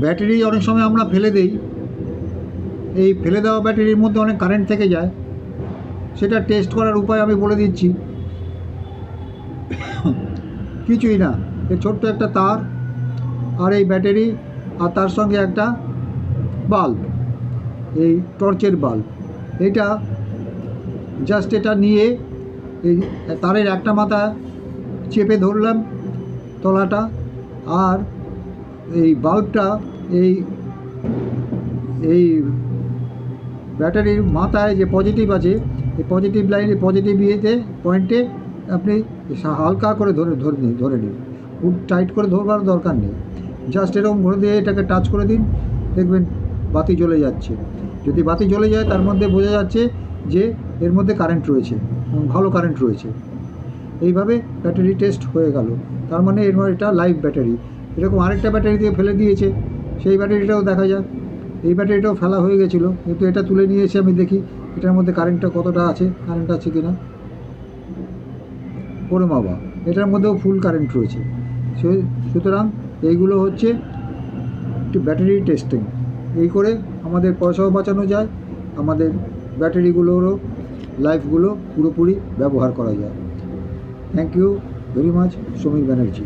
Battery অনেক সময় আমরা ফেলে দিই, এই ফেলে দেওয়া ব্যাটারির মধ্যে অনেক কারেন্ট থেকে যায়। সেটা টেস্ট করার উপায় আমি বলে দিচ্ছি। কিছুই না, এই ছোট্ট একটা তার আর এই ব্যাটারি, আর তার সঙ্গে একটা বাল্ব, এই টর্চের বাল্ব। এটা জাস্ট এটা নিয়ে এই তারের একটা মাথা চেপে ধরলাম তলাটা, আর এই বাল্বটা এই এই ব্যাটারির মাথায় যে পজিটিভ আছে, এই পজিটিভ লাইনে, পজিটিভ ইয়েতে, পয়েন্টে আপনি হালকা করে ধরে নিন। খুব টাইট করে ধরবার দরকার নেই, জাস্ট এরকম ভরে দিয়ে এটাকে টাচ করে দিন, দেখবেন বাতি জ্বলে যাচ্ছে। যদি বাতি জ্বলে যায় তার মধ্যে বোঝা যাচ্ছে যে এর মধ্যে কারেন্ট রয়েছে, ভালো কারেন্ট রয়েছে। এইভাবে ব্যাটারি টেস্ট হয়ে গেল, তার মানে এটা লাইভ ব্যাটারি। এরকম আরেকটা ব্যাটারি দিয়ে ফেলে দিয়েছে, সেই ব্যাটারিটাও দেখা যাক। এই ব্যাটারিটাও ফেলা হয়ে গেছিলো, কিন্তু এটা তুলে নিয়ে এসে আমি দেখি এটার মধ্যে কারেন্টটা কতটা আছে, কারেন্ট আছে কি না। ওরে বাবা, এটার মধ্যেও ফুল কারেন্ট রয়েছে। সুতরাং এইগুলো হচ্ছে একটি ব্যাটারি টেস্টিং। এই করে আমাদের পয়সাও বাঁচানো যায়, আমাদের ব্যাটারিগুলোরও লাইফগুলো পুরোপুরি ব্যবহার করা যায়। Thank you very much, Samir Banerjee.